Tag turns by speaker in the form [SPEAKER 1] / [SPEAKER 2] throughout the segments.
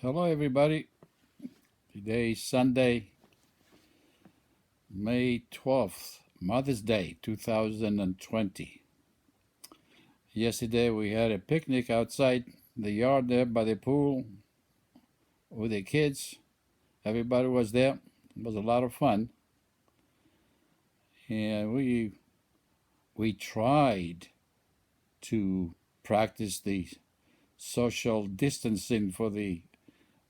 [SPEAKER 1] Hello, everybody. Today is Sunday, May 12th, Mother's Day 2020. Yesterday, we had a picnic outside the yard there by the pool with the kids. Everybody was there. It was a lot of fun. And we tried to practice the social distancing for the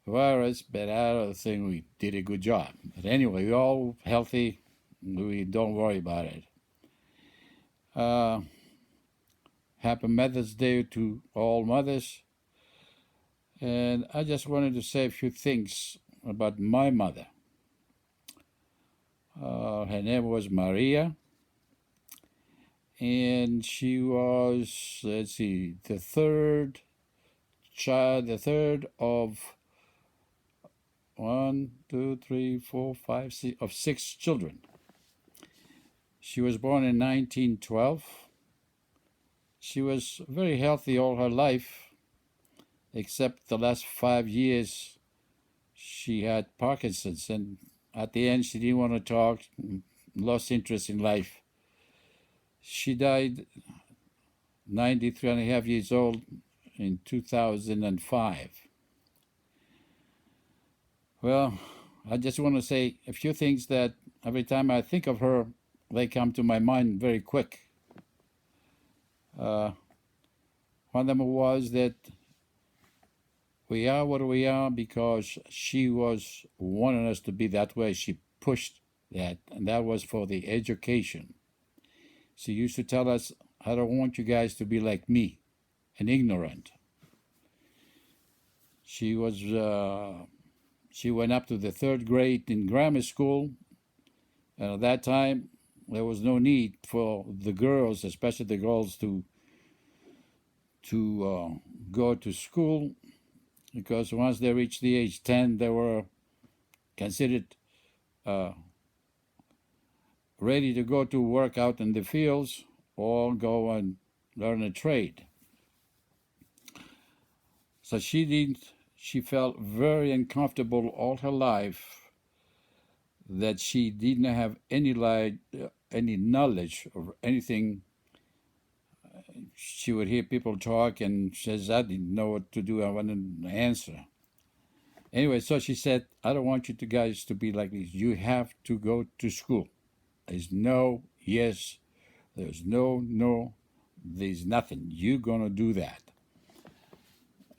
[SPEAKER 1] virus, but I don't think we did a good job. But anyway, we're all healthy. We don't worry about it. Uh, Happy Mother's Day to all mothers. And I just wanted to say a few things about my mother. Her name was Maria, and she was, let's see, the third of one, two, three, four, five, six, of six children. She was born in 1912. She was very healthy all her life, except the last 5 years she had Parkinson's, and at the end she didn't want to talk, lost interest in life. She died 93 and a half years old in 2005. Well, I just want to say a few things that every time I think of her, they come to my mind very quick. One of them was that we are what we are because she was wanting us to be that way. She pushed that, and that was for the education. She used to tell us, I don't want you guys to be like me and ignorant. She went up to the third grade in grammar school, and at that time there was no need for the girls, especially the girls, to go to school, because once they reached the age 10, they were considered ready to go to work out in the fields or go and learn a trade. So she felt very uncomfortable all her life that she didn't have any knowledge of anything. She would hear people talk and says, I didn't know what to do. I wanted an answer. Anyway, so she said, I don't want you guys to be like this. You have to go to school. There's no yes. There's no. There's nothing. You're going to do that.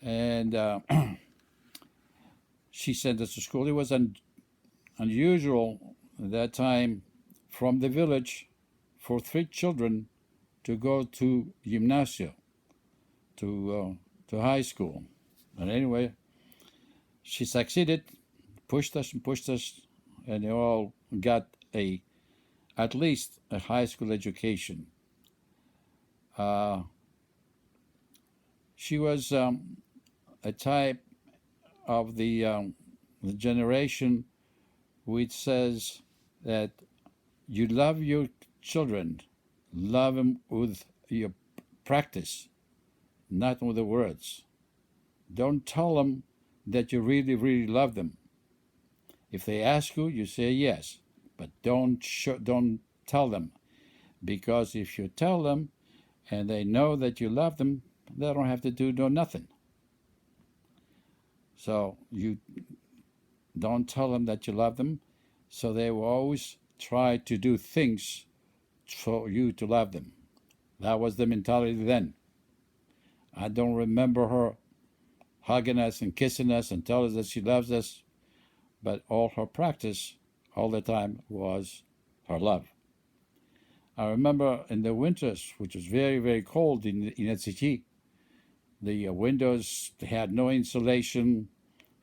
[SPEAKER 1] And she sent us to school. It was unusual at that time from the village for 3 children to go to gymnasium, to high school. But anyway, she succeeded, pushed us, and they all got at least a high school education. She was a type of the generation which says that you love your children, love them with your practice, not with the words. Don't tell them that you really, really love them. If they ask you, you say yes, but don't tell them, because if you tell them and they know that you love them, they don't have to do nothing. So you don't tell them that you love them, so they will always try to do things for you to love them. That was the mentality then. I don't remember her hugging us and kissing us and telling us that she loves us, but all her practice all the time was her love. I remember in the winters, which was very, very cold in Helsinki, the windows had no insulation.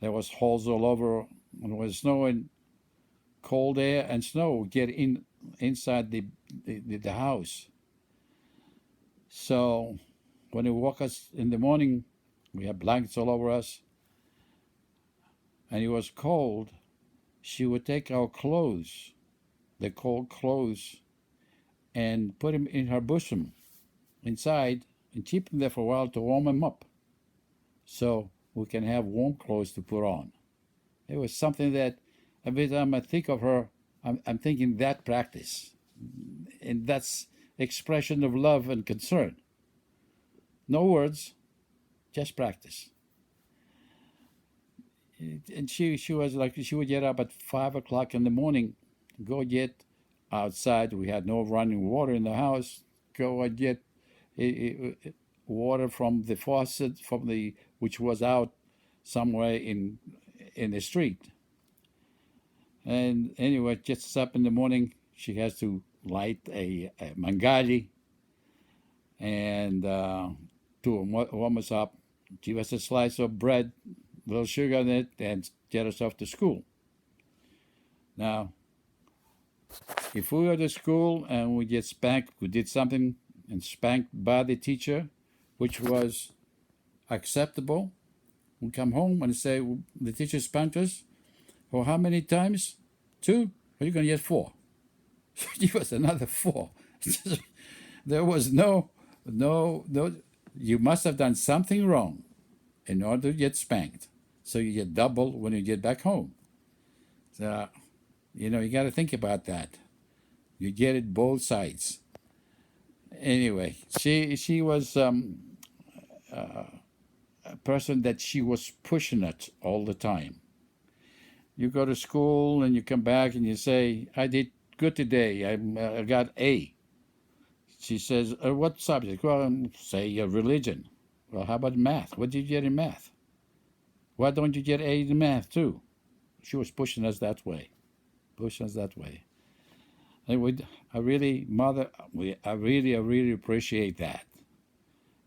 [SPEAKER 1] There was holes all over. When it was snowing, cold air and snow would get inside the house. So when they woke us in the morning, we had blankets all over us, and it was cold. She would take our clothes, the cold clothes, and put them in her bosom inside and keep them there for a while to warm them up. So we can have warm clothes to put on. It was something that every time I think of her, I'm thinking that practice. And that's expression of love and concern. No words, just practice. And she was like, she would get up at 5 o'clock in the morning, go get outside. We had no running water in the house. Go and get water from the faucet, from the which was out somewhere in the street. And anyway, gets up in the morning. She has to light a mangali and to warm us up. Give us a slice of bread, a little sugar in it, and get us off to school. Now, if we were to school and we get spanked, we did something and spanked by the teacher, which was acceptable, we come home and say, the teacher spanked us. Well, how many times? 2? Well, you're going to get 4. So give us another 4. There was no, you must have done something wrong in order to get spanked. So you get double when you get back home. So, you got to think about that. You get it both sides. Anyway, she was a person that she was pushing it all the time. You go to school and you come back and you say, I did good today. I got A. She says, what subject? Well, say religion. Well, how about math? What did you get in math? Why don't you get A in math too? She was pushing us that way. And I really appreciate that,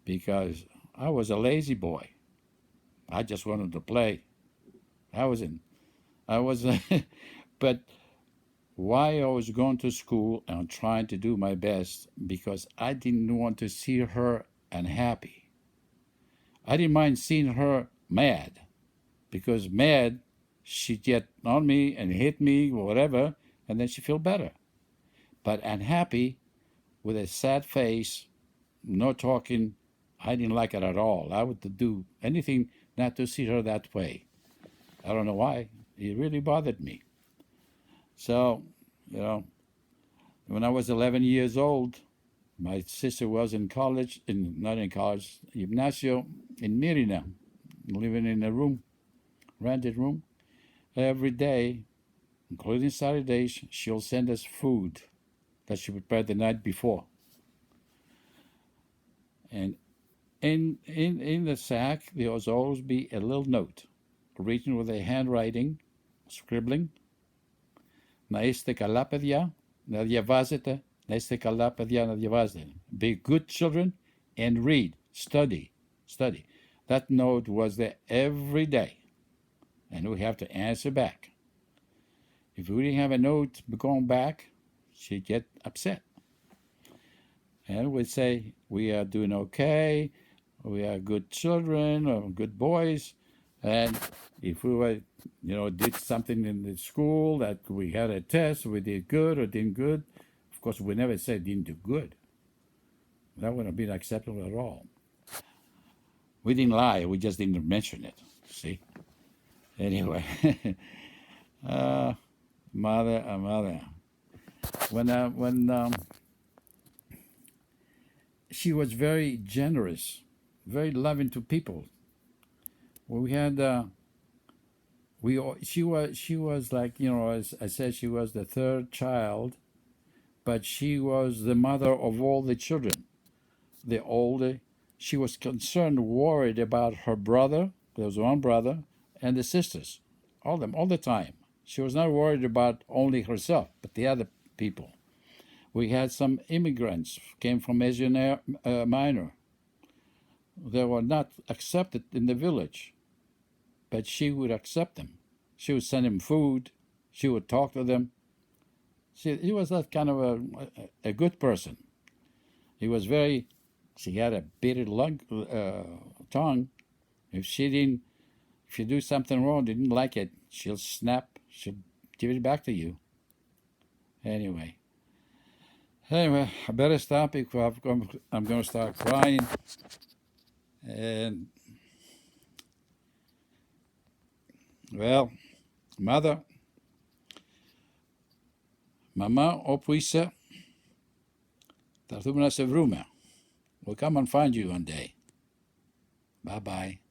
[SPEAKER 1] because I was a lazy boy. I just wanted to play. I was, but why I was going to school and trying to do my best, because I didn't want to see her unhappy. I didn't mind seeing her mad, because mad, she'd get on me and hit me or whatever, and then she'd feel better. But unhappy, with a sad face, no talking, I didn't like it at all. I would do anything not to see her that way. I don't know why. It really bothered me. So, when I was 11 years old, my sister was in college, not in college, gymnasio in Mirina, living in a room, rented room. Every day, including Saturdays, she'll send us food that she prepared the night before. And in the sack, there was always be a little note written with a handwriting, scribbling. Na este kalapedia, na diavazete, na este kalapedia, na diavazete. Be good children and read, study. That note was there every day, and we have to answer back. If we didn't have a note going back, she'd get upset. And we'd say, we are doing okay, we are good children or good boys. And if we were, did something in the school that we had a test, we did good or didn't good, of course, we never said didn't do good. That wouldn't have been acceptable at all. We didn't lie, we just didn't mention it, see? Anyway, mother. When she was very generous, very loving to people. We had she was like, as I said, she was the third child, but she was the mother of all the children. The older, she was concerned, worried about her brother. There was one brother, and the sisters, all the time. She was not worried about only herself, but the other people. We had some immigrants came from Asia Minor. They were not accepted in the village, but she would accept them. She would send them food. She would talk to them. He was that kind of a good person. He was she had a bitter tongue. If you do something wrong, didn't like it, she'll snap. She'll give it back to you. Anyway, I better stop because I'm going to start crying. And Well, mother, mama opwisse, dat doen we naar zijn vroemen. We'll come and find you one day. Bye-bye.